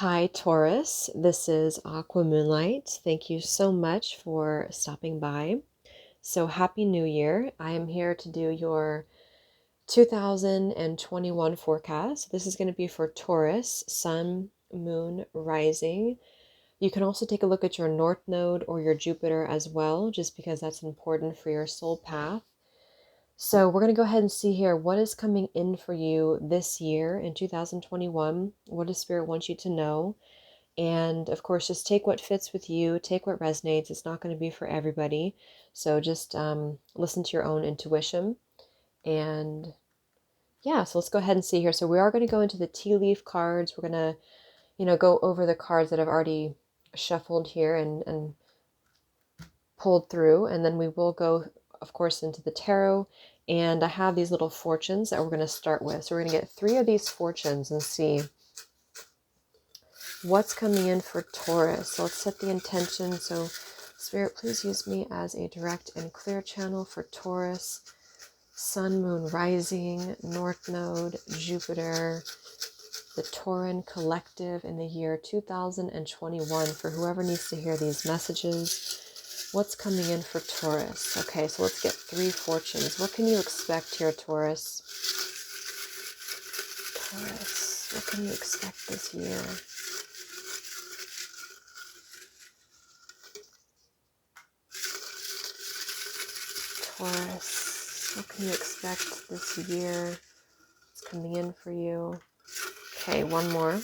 Hi, Taurus. This is Aqua Moonlight. Thank you so much for stopping by. So, Happy New Year. I am here to do your 2021 forecast. This is going to be for Taurus, Sun, Moon, Rising. You can also take a look at your North Node or your Jupiter as well, just because that's important for your soul path. So we're going to go ahead and see here what is coming in for you this year in 2021. What does Spirit want you to know? And of course, just take what fits with you, take what resonates. It's not going to be for everybody. So just listen to your own intuition. And yeah, so let's go ahead and see here. So we are going to go into the tea leaf cards. We're going to, go over the cards that I've already shuffled here and pulled through. And then we will go, of course, into the tarot. And I have these little fortunes that we're going to start with. So we're going to get 3 of these fortunes and see what's coming in for Taurus. So let's set the intention. So Spirit, please use me as a direct and clear channel for Taurus, Sun, Moon, Rising, North Node, Jupiter, the Tauran collective in the year 2021. For whoever needs to hear these messages, what's coming in for Taurus? Okay, so let's get 3 fortunes. What can you expect here, Taurus? Taurus, what can you expect this year? Taurus, what can you expect this year? It's coming in for you. Okay, one more.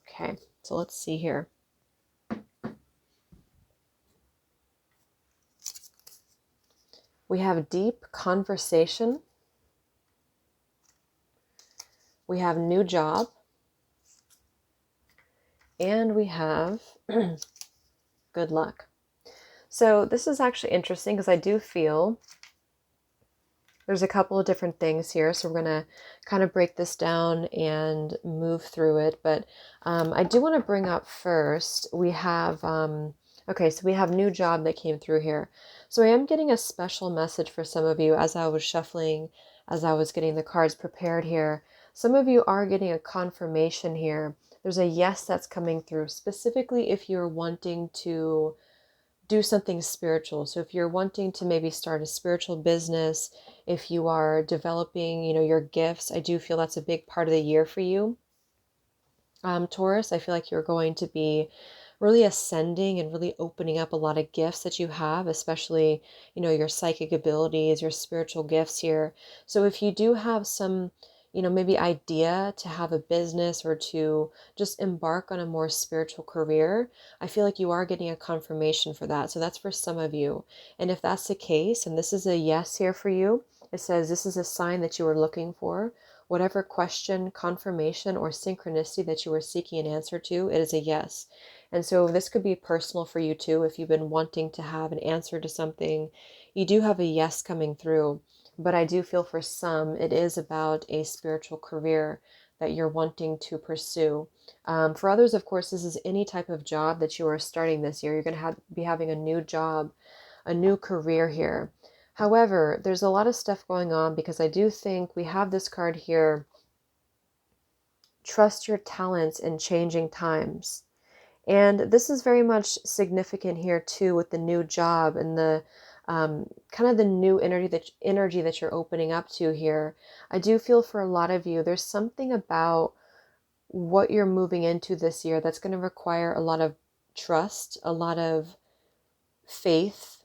Okay, so let's see here. We have deep conversation. We have new job. And we have good luck. So this is actually interesting because I do feel there's a couple of different things here. So we're going to kind of break this down and move through it. But I do want to bring up first, we have, okay, so we have new job that came through here. So I am getting a special message for some of you as I was shuffling, as I was getting the cards prepared here. Some of you are getting a confirmation here. There's a yes that's coming through, specifically if you're wanting to do something spiritual. So if you're wanting to maybe start a spiritual business, if you are developing, your gifts, I do feel that's a big part of the year for you. Taurus, I feel like you're going to be really ascending and really opening up a lot of gifts that you have, especially, your psychic abilities, your spiritual gifts here. So if you do have some, maybe idea to have a business or to just embark on a more spiritual career, I feel like you are getting a confirmation for that. So that's for some of you. And if that's the case, and this is a yes here for you, it says this is a sign that you are looking for. Whatever question, confirmation, or synchronicity that you were seeking an answer to, it is a yes. And so this could be personal for you too. If you've been wanting to have an answer to something, you do have a yes coming through. But I do feel for some, it is about a spiritual career that you're wanting to pursue. For others, of course, this is any type of job that you are starting this year. You're going to be having a new job, a new career here. However, there's a lot of stuff going on because I do think we have this card here. Trust your talents in changing times. And this is very much significant here too with the new job and the kind of the new energy that you're opening up to here. I do feel for a lot of you, there's something about what you're moving into this year that's going to require a lot of trust, a lot of faith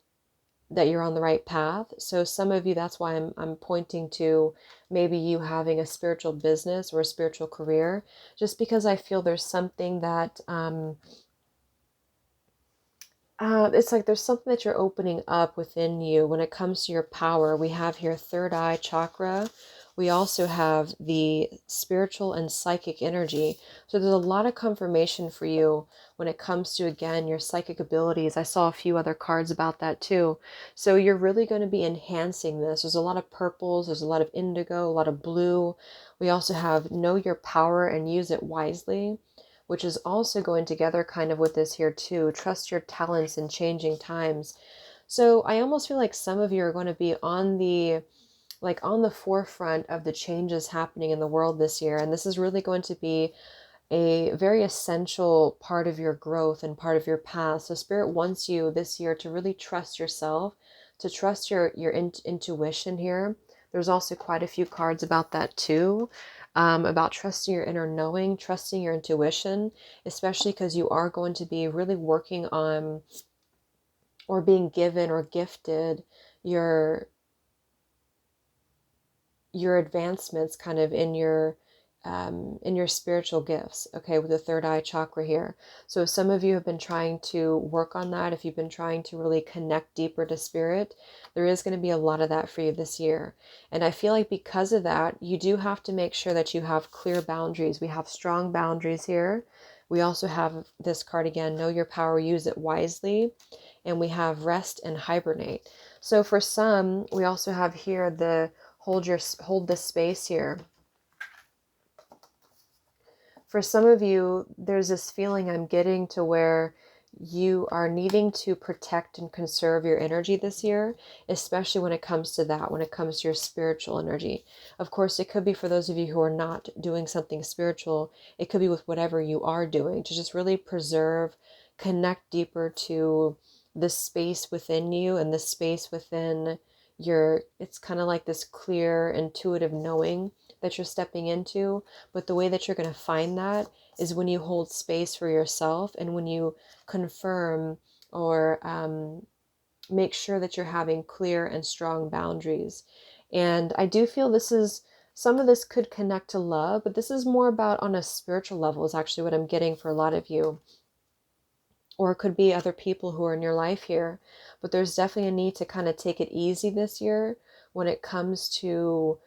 that you're on the right path. So some of you, that's why I'm pointing to maybe you having a spiritual business or a spiritual career, just because I feel there's something that it's like there's something that you're opening up within you when it comes to your power. We have here third eye chakra. We also have the spiritual and psychic energy. So there's a lot of confirmation for you when it comes to, again, your psychic abilities. I saw a few other cards about that too. So you're really going to be enhancing this. There's a lot of purples. There's a lot of indigo, a lot of blue. We also have know your power and use it wisely, which is also going together kind of with this here too. Trust your talents in changing times. So I almost feel like some of you are going to be on the forefront of the changes happening in the world this year. And this is really going to be a very essential part of your growth and part of your path. So Spirit wants you this year to really trust yourself, to trust your intuition here. There's also quite a few cards about that too, about trusting your inner knowing, trusting your intuition, especially because you are going to be really working on or being given or gifted your advancements kind of in your spiritual gifts, okay, with the third eye chakra here. So some of you have been trying to work on that. If you've been trying to really connect deeper to spirit, there is going to be a lot of that for you this year. And I feel like because of that, you do have to make sure that you have clear boundaries. We have strong boundaries here. We also have this card again, know your power, use it wisely. And we have rest and hibernate. So for some, we also have here the hold the space here. For some of you, there's this feeling I'm getting to where you are needing to protect and conserve your energy this year, especially when it comes to that, when it comes to your spiritual energy. Of course, it could be for those of you who are not doing something spiritual. It could be with whatever you are doing, to just really preserve, connect deeper to the space within you and the space within it's kind of like this clear, intuitive knowing that you're stepping into. But the way that you're going to find that is when you hold space for yourself and when you confirm or make sure that you're having clear and strong boundaries. And I do feel some of this could connect to love, but this is more about on a spiritual level is actually what I'm getting for a lot of you. Or it could be other people who are in your life here. But there's definitely a need to kind of take it easy this year when it comes to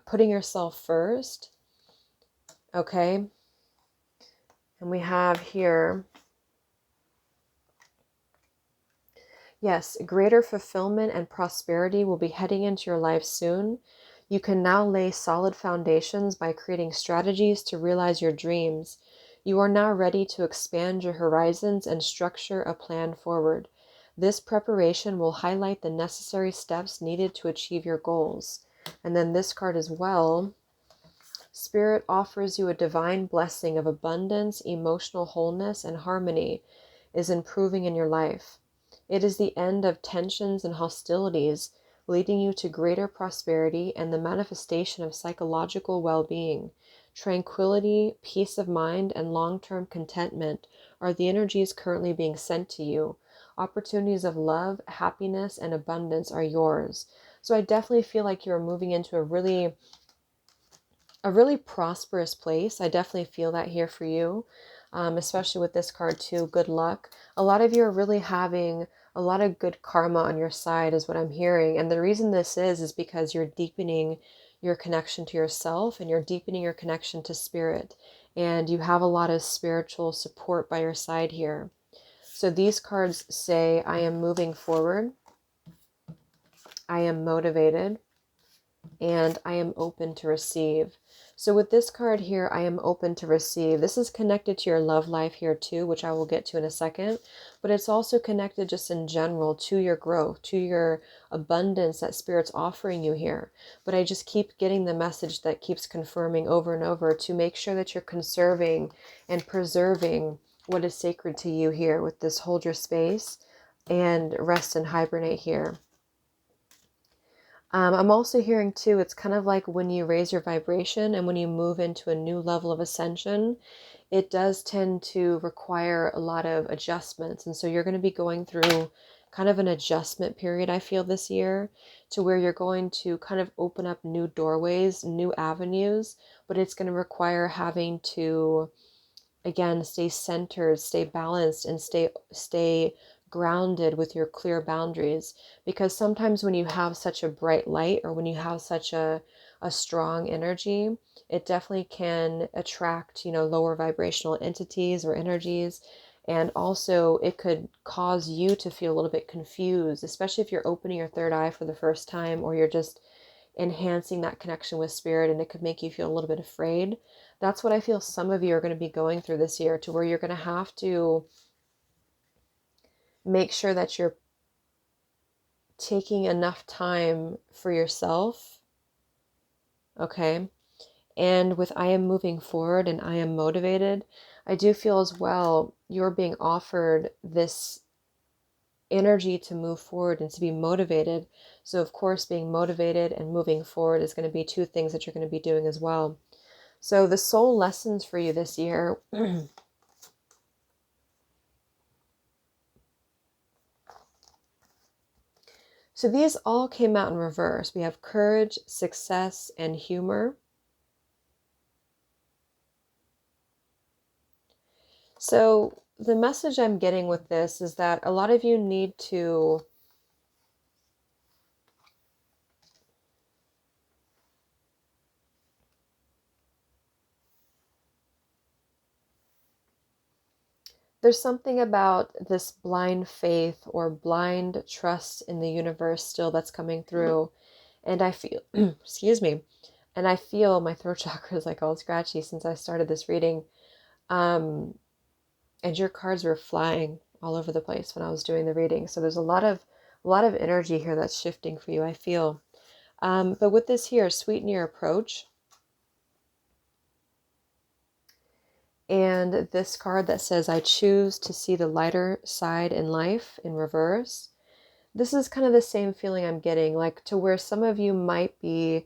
putting yourself first. Okay. And we have here, yes, greater fulfillment and prosperity will be heading into your life soon. You can now lay solid foundations by creating strategies to realize your dreams. You are now ready to expand your horizons and structure a plan forward. This preparation will highlight the necessary steps needed to achieve your goals. And then this card as well. Spirit offers you a divine blessing of abundance, emotional wholeness, and harmony is improving in your life. It is the end of tensions and hostilities, leading you to greater prosperity and the manifestation of psychological well-being. Tranquility, peace of mind, and long-term contentment are the energies currently being sent to you. Opportunities of love, happiness, and abundance are yours. So I definitely feel like you're moving into a really prosperous place. I definitely feel that here for you, especially with this card too. Good luck. A lot of you are really having a lot of good karma on your side is what I'm hearing. And the reason this is because you're deepening your connection to yourself and you're deepening your connection to spirit. And you have a lot of spiritual support by your side here. So these cards say, I am moving forward. I am motivated. And I am open to receive. So with this card here, I am open to receive. This is connected to your love life here too, which I will get to in a second. But it's also connected just in general to your growth, to your abundance that Spirit's offering you here. But I just keep getting the message that keeps confirming over and over to make sure that you're conserving and preserving what is sacred to you here with this hold your space and rest and hibernate here. I'm also hearing too, it's kind of like when you raise your vibration and when you move into a new level of ascension, it does tend to require a lot of adjustments. And so you're going to be going through kind of an adjustment period, I feel, this year, to where you're going to kind of open up new doorways, new avenues, but it's going to require having to, again, stay centered, stay balanced, and stay grounded with your clear boundaries. Because sometimes when you have such a bright light or when you have such a strong energy, it definitely can attract, lower vibrational entities or energies. And also it could cause you to feel a little bit confused, especially if you're opening your third eye for the first time, or you're just enhancing that connection with spirit, and it could make you feel a little bit afraid. That's what I feel some of you are going to be going through this year, to where you're going to have to make sure that you're taking enough time for yourself, okay? And with I am moving forward and I am motivated, I do feel as well you're being offered this energy to move forward and to be motivated. So of course, being motivated and moving forward is going to be two things that you're going to be doing as well. So the soul lessons for you this year. So these all came out in reverse. We have courage, success, and humor. So the message I'm getting with this is that a lot of you need to there's something about this blind faith or blind trust in the universe still that's coming through. And I feel, excuse me, and I feel my throat chakra is like all scratchy since I started this reading. And your cards were flying all over the place when I was doing the reading. So there's a lot of energy here that's shifting for you, I feel. But with this here, sweeten your approach. And this card that says, I choose to see the lighter side in life in reverse. This is kind of the same feeling I'm getting, like to where some of you might be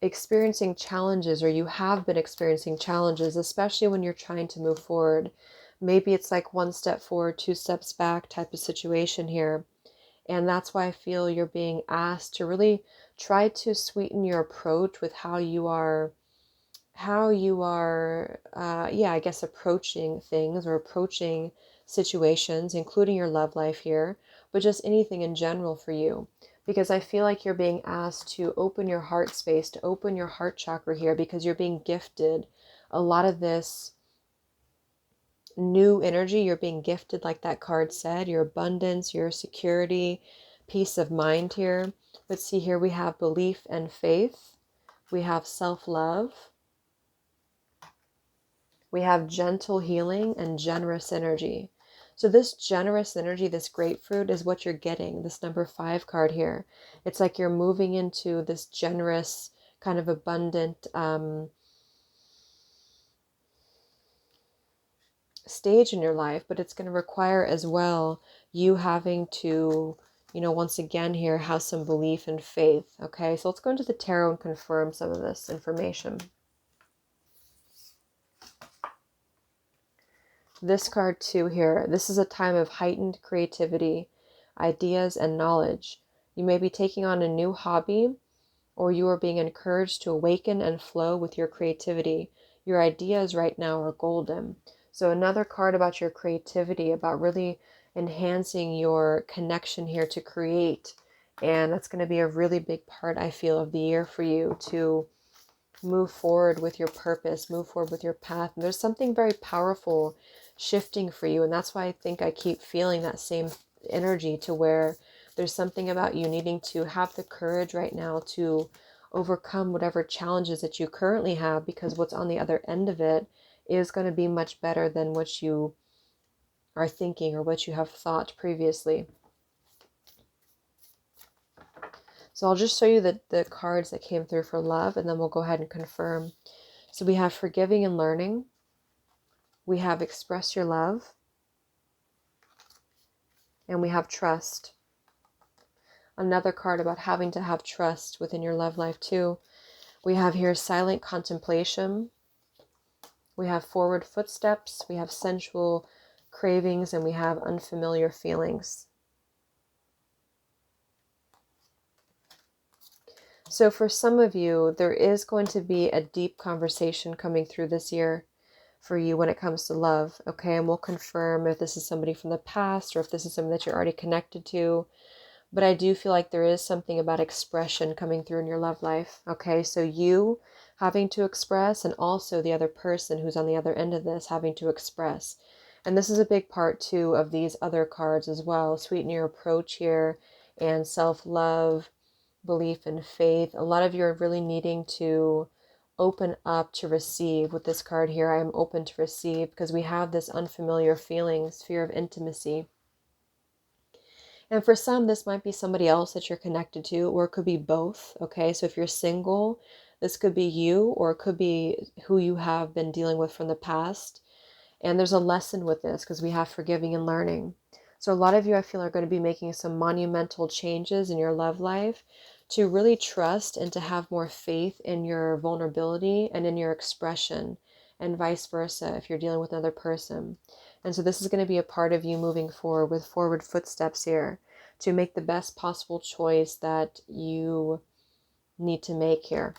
experiencing challenges, or you have been experiencing challenges, especially when you're trying to move forward. Maybe it's like one step forward, two steps back type of situation here. And that's why I feel you're being asked to really try to sweeten your approach with how you are, I guess, approaching things or approaching situations, including your love life here, but just anything in general for you. Because I feel like you're being asked to open your heart space, to open your heart chakra here, because you're being gifted a lot of this new energy. You're being gifted, like that card said, your abundance, your security, peace of mind here. But see, here we have belief and faith. We have self-love. We have gentle healing and generous energy. So this generous energy, this grapefruit, is what you're getting. This number 5 card here. It's like you're moving into this generous, kind of abundant stage in your life, but it's going to require as well you having to, once again here, have some belief and faith. Okay, so let's go into the tarot and confirm some of this information. This card too here, this is a time of heightened creativity, ideas, and knowledge. You may be taking on a new hobby, or you are being encouraged to awaken and flow with your creativity. Your ideas right now are golden. So another card about your creativity, about really enhancing your connection here to create. And that's going to be a really big part, I feel, of the year for you to move forward with your purpose, move forward with your path. And there's something very powerful shifting for you. And that's why I think I keep feeling that same energy, to where there's something about you needing to have the courage right now to overcome whatever challenges that you currently have, because what's on the other end of it is going to be much better than what you are thinking or what you have thought previously. So I'll just show you the cards that came through for love, and then we'll go ahead and confirm. So we have forgiving and learning. We have express your love. And we have trust. Another card about having to have trust within your love life too. We have here silent contemplation. We have forward footsteps. We have sensual cravings, and we have unfamiliar feelings. So for some of you, there is going to be a deep conversation coming through this year for you when it comes to love, okay? And we'll confirm if this is somebody from the past or if this is somebody that you're already connected to. But I do feel like there is something about expression coming through in your love life, okay? So you having to express, and also the other person who's on the other end of this having to express. And this is a big part too of these other cards as well. Sweeten your approach here, and self-love, belief and faith. A lot of you are really needing to open up to receive. With this card here, I am open to receive, because we have this unfamiliar feelings, fear of intimacy. And for some, this might be somebody else that you're connected to, or it could be both. Okay, so if you're single, this could be you, or it could be who you have been dealing with from the past. And there's a lesson with this because we have forgiving and learning. So a lot of you, I feel, are going to be making some monumental changes in your love life to really trust and to have more faith in your vulnerability and in your expression, and vice versa if you're dealing with another person. And so this is going to be a part of you moving forward with forward footsteps here to make the best possible choice that you need to make here.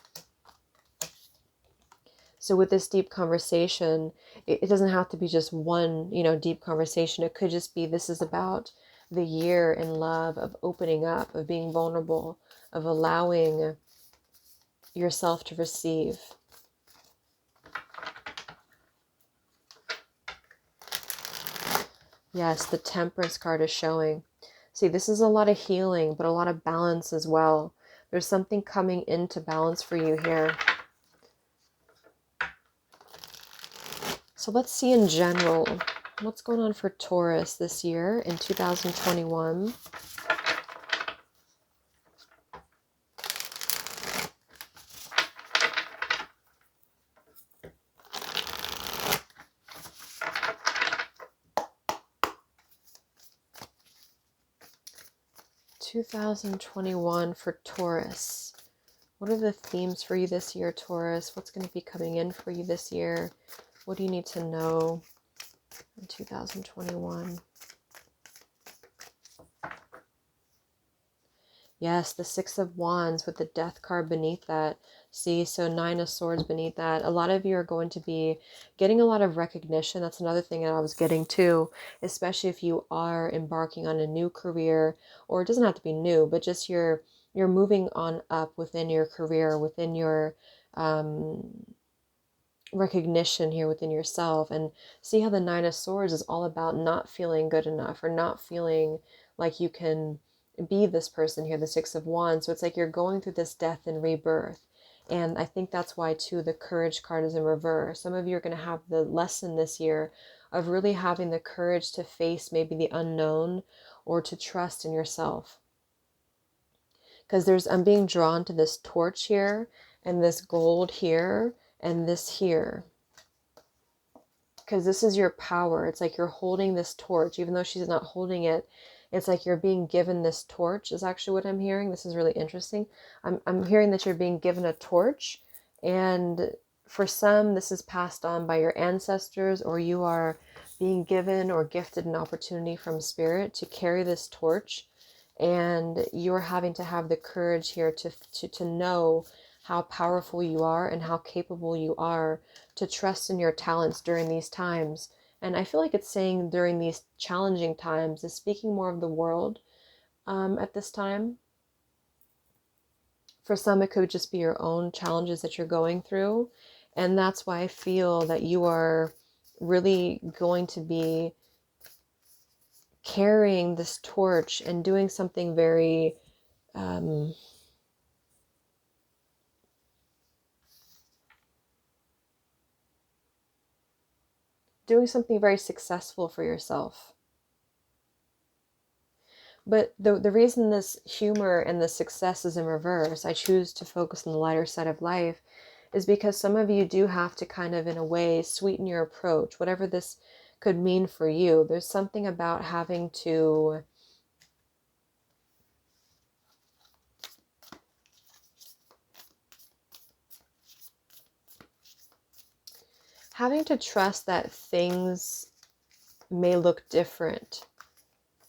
So with this deep conversation, it doesn't have to be just one, deep conversation. It could just be, this is about the year in love, of opening up, of being vulnerable, of allowing yourself to receive. Yes, the Temperance card is showing. See, this is a lot of healing, but a lot of balance as well. There's something coming into balance for you here. So let's see in general, what's going on for Taurus this year in 2021. For Taurus. What are the themes for you this year, Taurus? What's going to be coming in for you this year? What do you need to know in 2021? Yes, the Six of Wands with the Death card beneath that. See, so Nine of Swords beneath that. A lot of you are going to be getting a lot of recognition. That's another thing that I was getting too, especially if you are embarking on a new career, or it doesn't have to be new, but just you're moving on up within your career, within your recognition here within yourself. And see how the Nine of Swords is all about not feeling good enough, or not feeling like you can be this person here, the Six of Wands. So it's like you're going through this death and rebirth. And I think that's why too the Courage card is in reverse. Some of you are going to have the lesson this year of really having the courage to face maybe the unknown, or to trust in yourself. Because I'm being drawn to this torch here, and this gold here, and this here. Because this is your power. It's like you're holding this torch, even though she's not holding it. It's like you're being given this torch is actually what I'm hearing. This is really interesting. I'm hearing that you're being given a torch, and for some, this is passed on by your ancestors, or you are being given or gifted an opportunity from spirit to carry this torch, and you're having to have the courage here to know how powerful you are and how capable you are to trust in your talents during these times. And I feel like it's saying during these challenging times, is speaking more of the world at this time. For some, it could just be your own challenges that you're going through. And that's why I feel that you are really going to be carrying this torch and doing something very successful for yourself. But the reason this humor and the success is in reverse, I choose to focus on the lighter side of life, is because some of you do have to kind of, in a way, sweeten your approach, whatever this could mean for you. There's something about having to trust that things may look different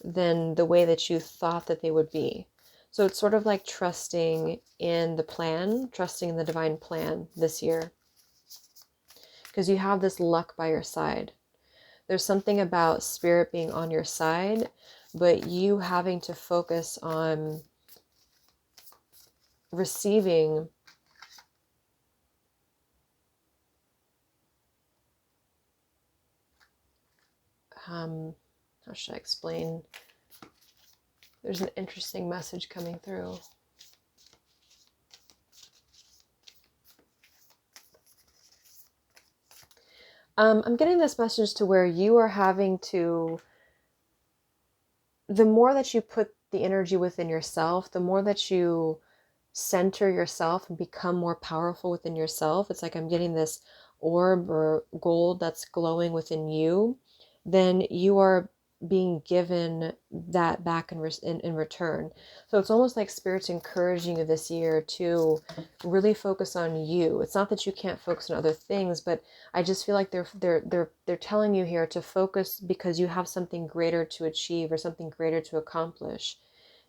than the way that you thought that they would be. So it's sort of like trusting in the plan, trusting in the divine plan this year. Because you have this luck by your side. There's something about spirit being on your side, but you having to focus on receiving how should I explain? There's an interesting message coming through. I'm getting this message to where you are having to, the more that you put the energy within yourself, the more that you center yourself and become more powerful within yourself, it's like I'm getting this orb or gold that's glowing within you, then you are being given that back in return. So it's almost like Spirit's encouraging you this year to really focus on you. It's not that you can't focus on other things, but I just feel like they're telling you here to focus because you have something greater to achieve or something greater to accomplish.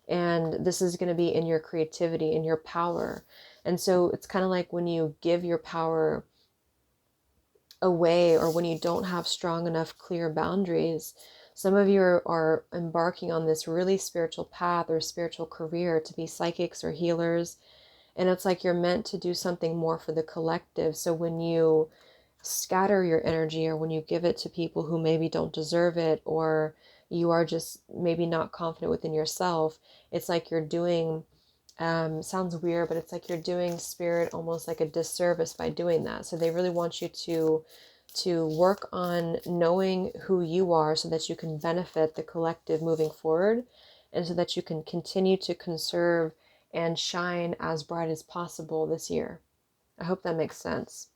And this is going to be in your creativity, in your power. And so it's kind of like when you give your power away, or when you don't have strong enough clear boundaries, some of you are embarking on this really spiritual path or spiritual career to be psychics or healers. And it's like you're meant to do something more for the collective. So when you scatter your energy, or when you give it to people who maybe don't deserve it, or you are just maybe not confident within yourself, it's like you're doing, sounds weird, but it's like you're doing Spirit almost like a disservice by doing that. So they really want you to work on knowing who you are so that you can benefit the collective moving forward, and so that you can continue to conserve and shine as bright as possible this year. I hope that makes sense.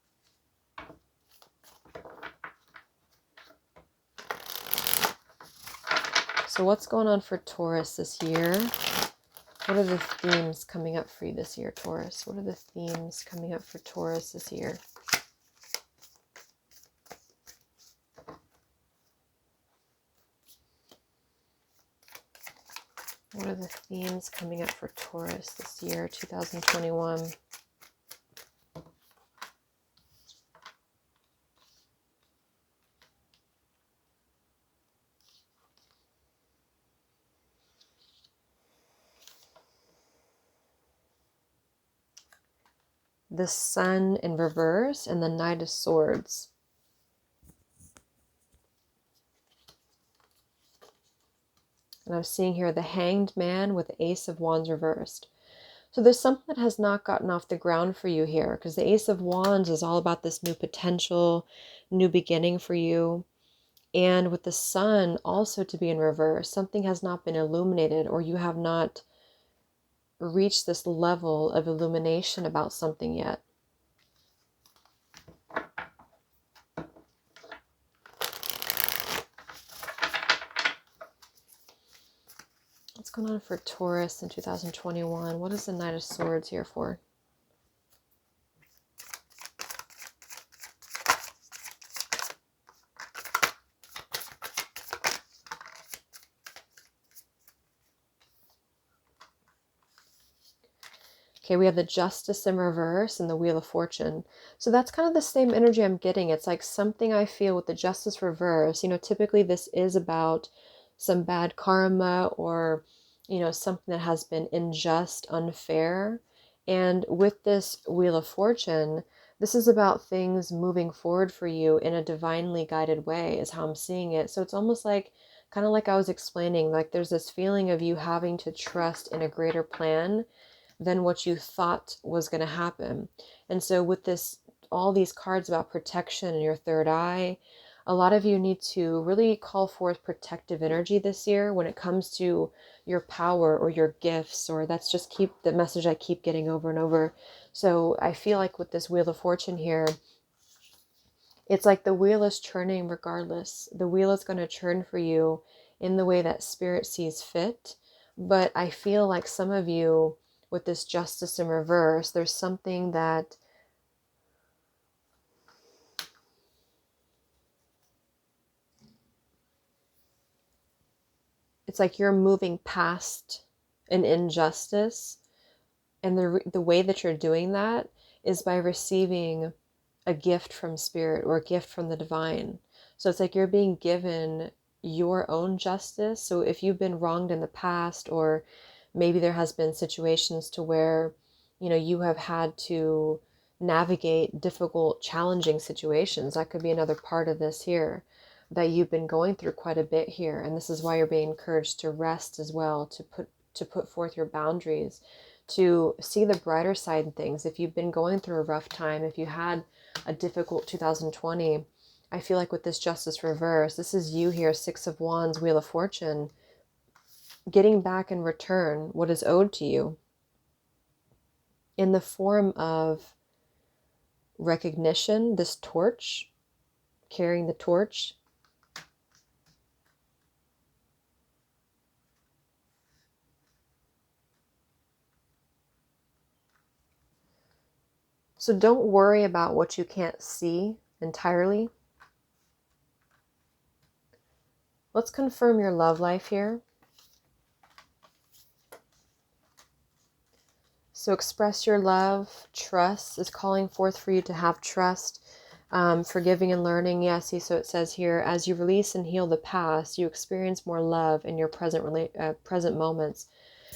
So what's going on for Taurus this year? What are the themes coming up for you this year, Taurus? What are the themes coming up for Taurus this year? What are the themes coming up for Taurus this year, 2021? The Sun in reverse and the Knight of Swords. And I'm seeing here the Hanged Man with the Ace of Wands reversed. So there's something that has not gotten off the ground for you here, because the Ace of Wands is all about this new potential, new beginning for you. And with the Sun also to be in reverse, something has not been illuminated, or you have not reached this level of illumination about something yet. What's going on for Taurus in 2021? What is the Knight of Swords here for? Okay, we have the Justice in reverse and the Wheel of Fortune. So that's kind of the same energy I'm getting. It's like something I feel with the Justice reverse. You know, typically this is about some bad karma, or, you know, something that has been unjust, unfair. And with this Wheel of Fortune, this is about things moving forward for you in a divinely guided way, is how I'm seeing it. So it's almost like, kind of like I was explaining, like there's this feeling of you having to trust in a greater plan than what you thought was going to happen. And so with this, all these cards about protection and your third eye, a lot of you need to really call forth protective energy this year when it comes to your power or your gifts, or that's just the message I keep getting over and over. So I feel like with this Wheel of Fortune here, it's like the wheel is churning regardless. The wheel is going to churn for you in the way that Spirit sees fit. But I feel like some of you, with this Justice in reverse, there's something that it's like you're moving past an injustice, and the way that you're doing that is by receiving a gift from Spirit or a gift from the divine. So it's like you're being given your own justice. So if you've been wronged in the past, or maybe there has been situations to where, you know, you have had to navigate difficult, challenging situations, that could be another part of this here, that you've been going through quite a bit here. And this is why you're being encouraged to rest as well, to put forth your boundaries, to see the brighter side of things. If you've been going through a rough time, if you had a difficult 2020, I feel like with this Justice reverse, this is you here, Six of Wands, Wheel of Fortune. getting back in return what is owed to you in the form of recognition, this torch, carrying the torch. So don't worry about what you can't see entirely. Let's confirm your love life here. So express your love. Trust is calling forth for you to have trust. Forgiving and learning. Yes, see, so it says here, as you release and heal the past, you experience more love in your present moments.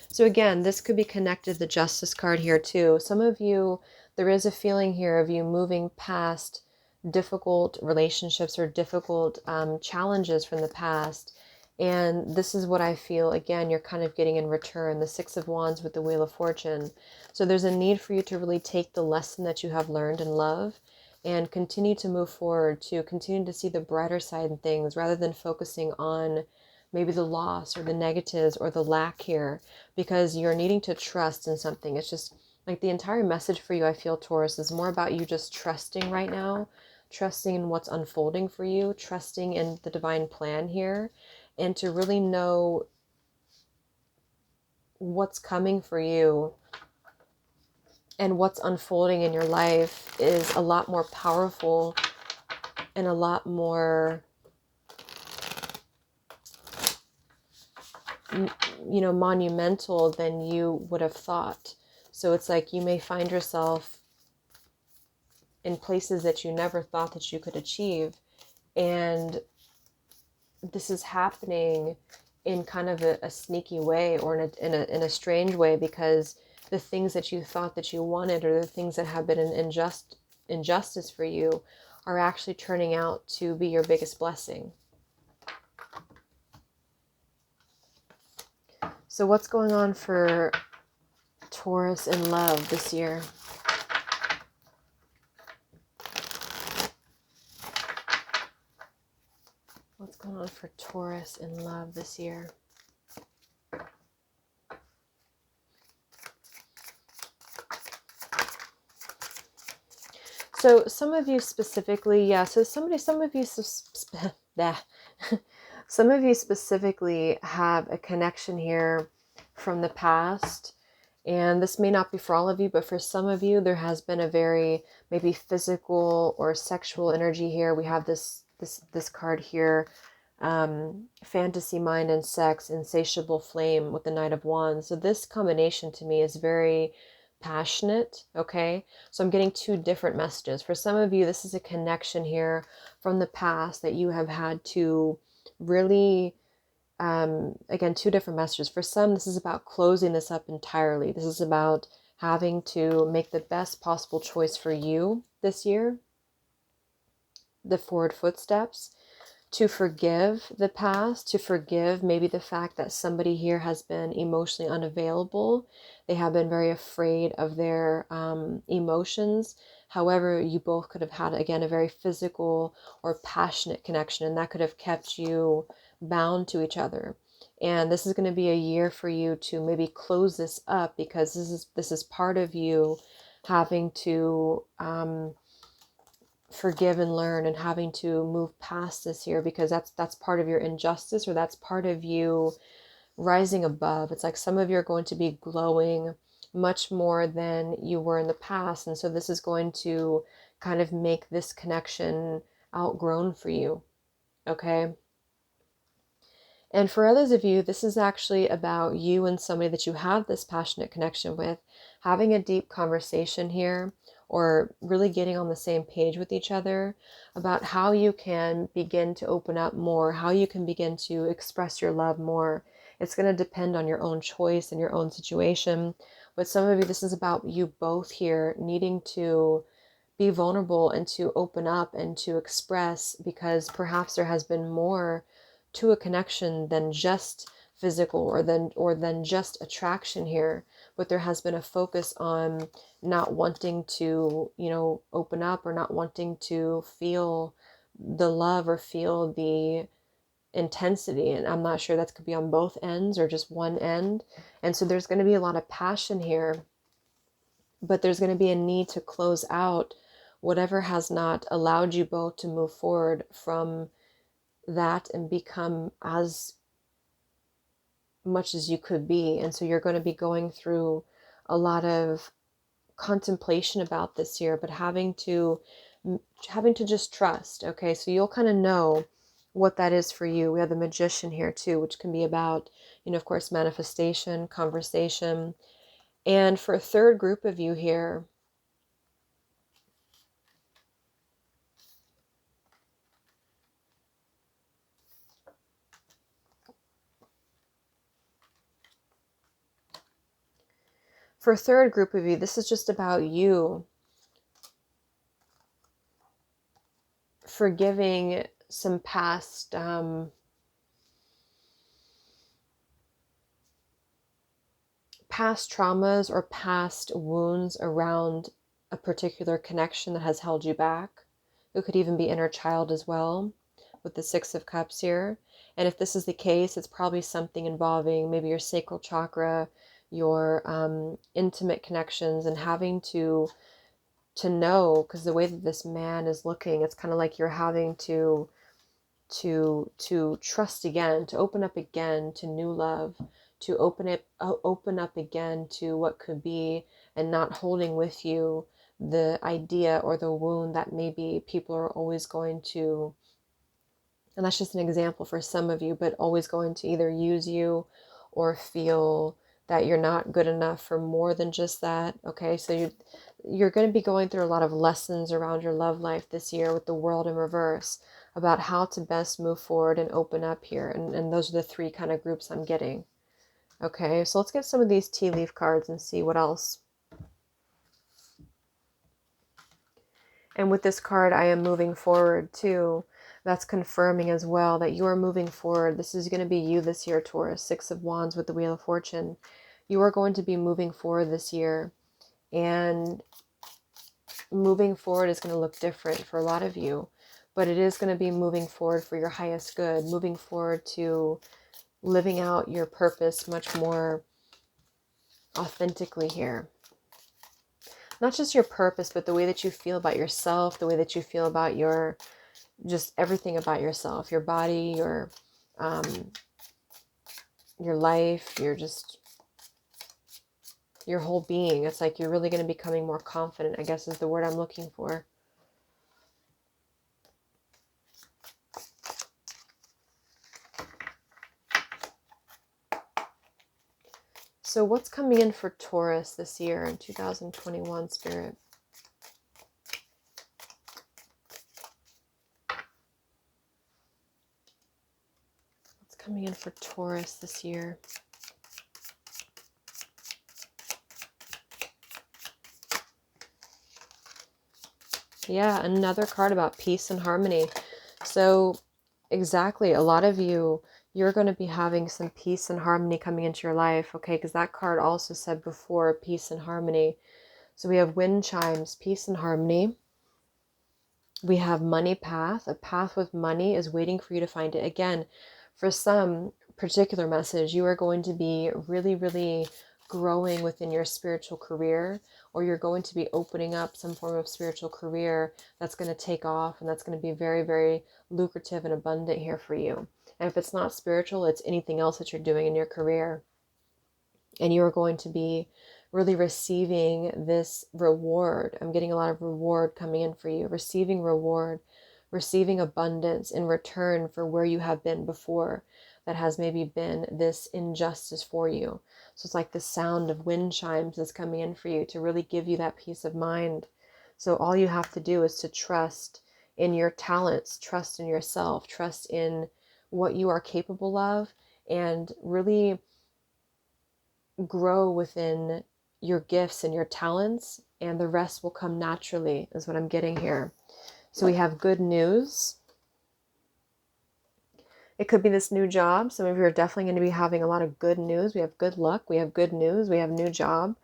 So again, this could be connected to the Justice card here too. Some of you, there is a feeling here of you moving past difficult relationships or difficult challenges from the past. And this is what I feel, again, you're kind of getting in return, the Six of Wands with the Wheel of Fortune. So there's a need for you to really take the lesson that you have learned in love and continue to move forward, to continue to see the brighter side in things rather than focusing on maybe the loss or the negatives or the lack here, because you're needing to trust in something. It's just like the entire message for you, I feel, Taurus, is more about you just trusting right now, trusting in what's unfolding for you, trusting in the divine plan here, and to really know what's coming for you and what's unfolding in your life is a lot more powerful and a lot more, you know, monumental than you would have thought. So it's like you may find yourself in places that you never thought that you could achieve. And this is happening in kind of a sneaky way, or in a strange way, because the things that you thought that you wanted, or the things that have been an injustice for you, are actually turning out to be your biggest blessing. So what's going on for Taurus in love this year? What's going on for Taurus in love this year? So some of you specifically, yeah, so some of you some of you specifically have a connection here from the past. And this may not be for all of you, but for some of you, there has been a very maybe physical or sexual energy here. We have this card here, fantasy, mind, and sex, insatiable flame with the Knight of Wands. So this combination to me is very passionate, okay? So I'm getting two different messages. For some of you, this is a connection here from the past that you have had to really, again, two different messages. For some, this is about closing this up entirely. This is about having to make the best possible choice for you this year, the forward footsteps, to forgive the past, to forgive maybe the fact that somebody here has been emotionally unavailable. They have been very afraid of their emotions. However, you both could have had, again, a very physical or passionate connection, and that could have kept you bound to each other. And this is going to be a year for you to maybe close this up, because this is part of you having to forgive and learn, and having to move past this here, because that's part of your injustice, or that's part of you rising above. It's like some of you are going to be glowing much more than you were in the past, and so this is going to kind of make this connection outgrown for you, okay? And for others of you, this is actually about you and somebody that you have this passionate connection with, having a deep conversation here, or really getting on the same page with each other about how you can begin to open up more, how you can begin to express your love more. It's going to depend on your own choice and your own situation. But some of you, this is about you both here needing to be vulnerable and to open up and to express, because perhaps there has been more to a connection than just physical, or than just attraction here. But there has been a focus on not wanting to, you know, open up, or not wanting to feel the love, or feel the intensity, and I'm not sure that could be on both ends or just one end. And so there's going to be a lot of passion here, but there's going to be a need to close out whatever has not allowed you both to move forward from that and become as much as you could be. And so you're going to be going through a lot of contemplation about this year, but having to just trust. Okay, so you'll kind of know what that is for you. We have the Magician here too, which can be about, you know, of course, manifestation, conversation. And for a third group of you here, this is just about you forgiving some past past traumas or past wounds around a particular connection that has held you back. It could even be inner child as well, with the Six of Cups here. And if this is the case, it's probably something involving maybe your sacral chakra, your intimate connections, and having to know, because the way that this man is looking, it's kind of like you're having to trust again, to open up again to new love, to open up again to what could be, and not holding with you the idea or the wound that maybe people are always going to, and that's just an example for some of you, but always going to either use you or feel that you're not good enough for more than just that. Okay, so you're going to be going through a lot of lessons around your love life this year with the World in reverse, about how to best move forward and open up here. And those are the three kind of groups I'm getting. Okay, so let's get some of these tea leaf cards and see what else. And with this card, I am moving forward too. That's confirming as well that you are moving forward. This is going to be you this year, Taurus. Six of Wands with the Wheel of Fortune. You are going to be moving forward this year. And moving forward is going to look different for a lot of you. But it is going to be moving forward for your highest good. Moving forward to living out your purpose much more authentically here. Not just your purpose, but the way that you feel about yourself, the way that you feel about your, just everything about yourself, your body, your life, your whole being. It's like you're really going to be becoming more confident, I guess is the word I'm looking for. So what's coming in for Taurus this year in 2021, Spirit? What's coming in for Taurus this year? Yeah, another card about peace and harmony. So exactly, a lot of you, you're going to be having some peace and harmony coming into your life, okay? Because that card also said before, peace and harmony. So we have wind chimes, peace and harmony. We have money path. A path with money is waiting for you to find it. Again, for some particular message, you are going to be really, really growing within your spiritual career, or you're going to be opening up some form of spiritual career that's going to take off, and that's going to be very, very lucrative and abundant here for you. And if it's not spiritual, it's anything else that you're doing in your career. And you're going to be really receiving this reward. I'm getting a lot of reward coming in for you. Receiving reward, receiving abundance in return for where you have been before that has maybe been this injustice for you. So it's like the sound of wind chimes that's coming in for you to really give you that peace of mind. So all you have to do is to trust in your talents, trust in yourself, trust in what you are capable of, and really grow within your gifts and your talents, and the rest will come naturally, is what I'm getting here. So we have good news. It could be this new job. Some of you are definitely going to be having a lot of good news. We have good luck. We have good news. We have new job.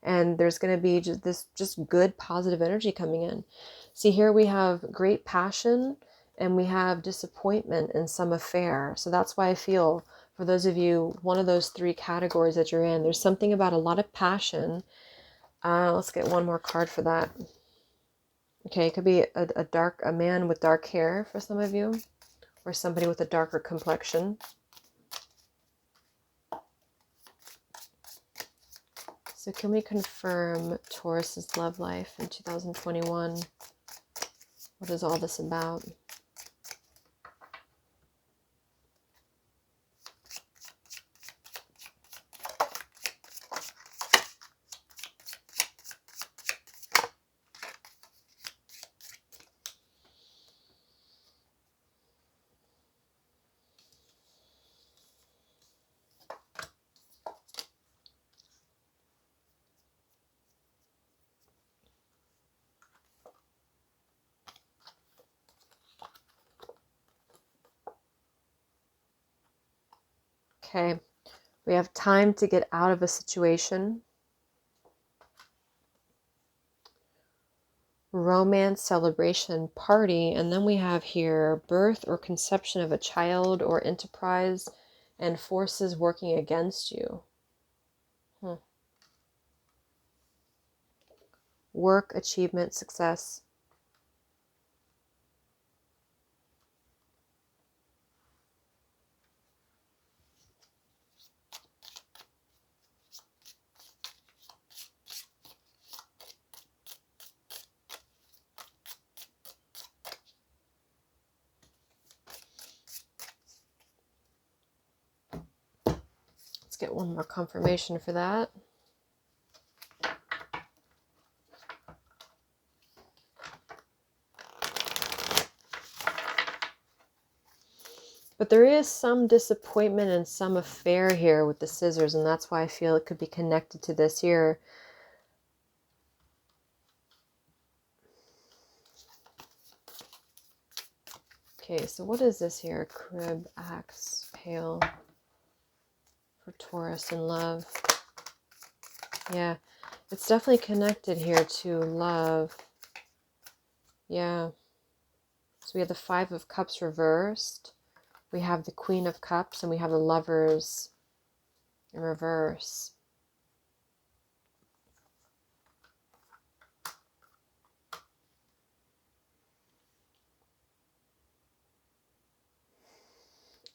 And there's going to be just good positive energy coming in. See, here we have great passion And we have disappointment in some affair. So that's why I feel, for those of you, one of those three categories that you're in, there's something about a lot of passion. Let's get one more card for that. Okay, it could be a man with dark hair for some of you, or somebody with a darker complexion. So can we confirm Taurus's love life in 2021? What is all this about? Okay, we have time to get out of a situation. Romance, celebration, party, and then we have here birth or conception of a child or enterprise and forces working against you. Work, achievement, success. Let's get one more confirmation for that. But there is some disappointment and some affair here with the scissors, and that's why I feel it could be connected to this here. Okay, so what is this here? Crib, axe, pail for Taurus and love. Yeah, it's definitely connected here to love. Yeah. So we have the Five of Cups reversed. We have the Queen of Cups, and we have the Lovers in reverse.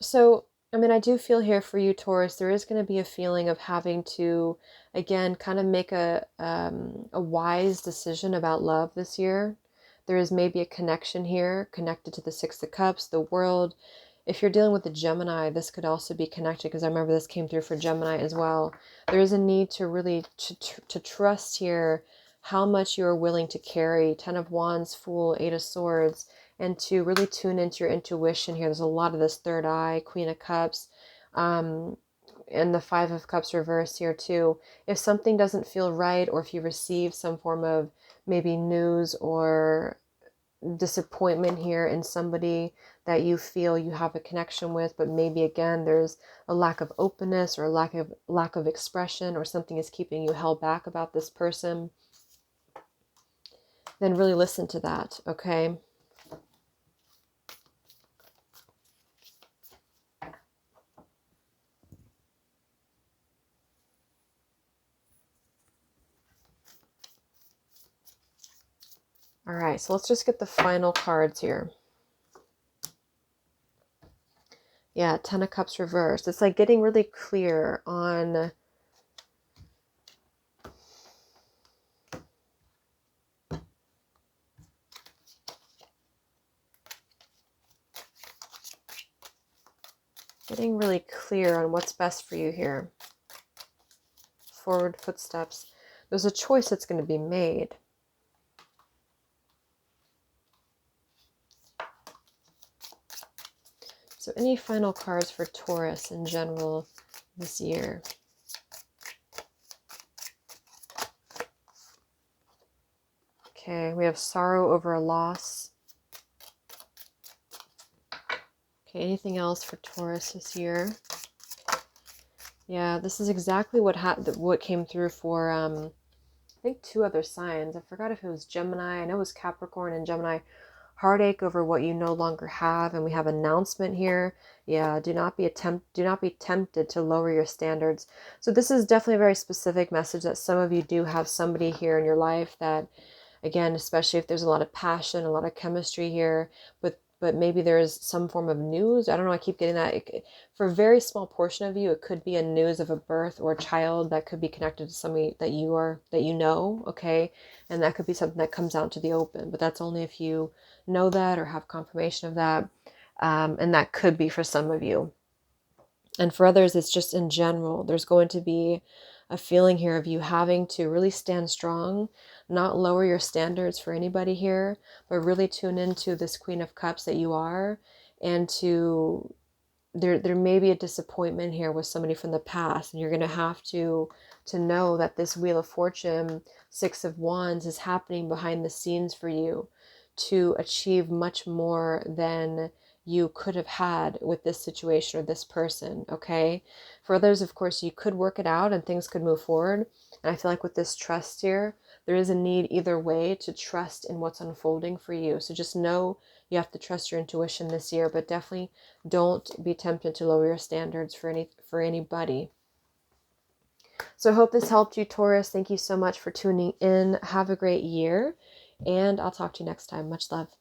So, I mean, I do feel here for you, Taurus, there is going to be a feeling of having to, again, kind of make a wise decision about love this year. There is maybe a connection here, connected to the Six of Cups, the world. If you're dealing with the Gemini, this could also be connected, because I remember this came through for Gemini as well. There is a need to really to trust here how much you are willing to carry. Ten of Wands, Fool, Eight of Swords, and to really tune into your intuition here. There's a lot of this third eye, Queen of Cups, and the Five of Cups reversed here too. If something doesn't feel right, or if you receive some form of maybe news or disappointment here in somebody that you feel you have a connection with, but maybe again there's a lack of openness or lack of expression, or something is keeping you held back about this person, then really listen to that, okay? All right, so let's just get the final cards here. Yeah, Ten of Cups reversed. It's like getting really clear on what's best for you here. Forward footsteps. There's a choice that's going to be made. So any final cards for Taurus in general this year? Okay, we have sorrow over a loss. Okay, anything else for Taurus this year? Yeah, this is exactly what came through for, I think, two other signs. I forgot if it was Gemini. I know it was Capricorn and Gemini. heartache over what you no longer have. And we have announcement here. Yeah, do not be tempted to lower your standards. So this is definitely a very specific message that some of you do have somebody here in your life that, again, especially if there's a lot of passion, a lot of chemistry here, but maybe there is some form of news. I don't know. I keep getting that. For a very small portion of you, it could be a news of a birth or a child that could be connected to somebody that you know, okay? And that could be something that comes out to the open, but that's only if you know that or have confirmation of that. And that could be for some of you. And for others, it's just in general. There's going to be a feeling here of you having to really stand strong, not lower your standards for anybody here, but really tune into this Queen of Cups that you are. And to, there may be a disappointment here with somebody from the past, and you're going to have to know that this Wheel of Fortune, Six of Wands, is happening behind the scenes for you to achieve much more than you could have had with this situation or this person, okay? For others, of course, you could work it out and things could move forward. And I feel like with this trust here, there is a need either way to trust in what's unfolding for you. So just know you have to trust your intuition this year, but definitely don't be tempted to lower your standards for anybody. So I hope this helped you, Taurus. Thank you so much for tuning in. Have a great year, and I'll talk to you next time. Much love.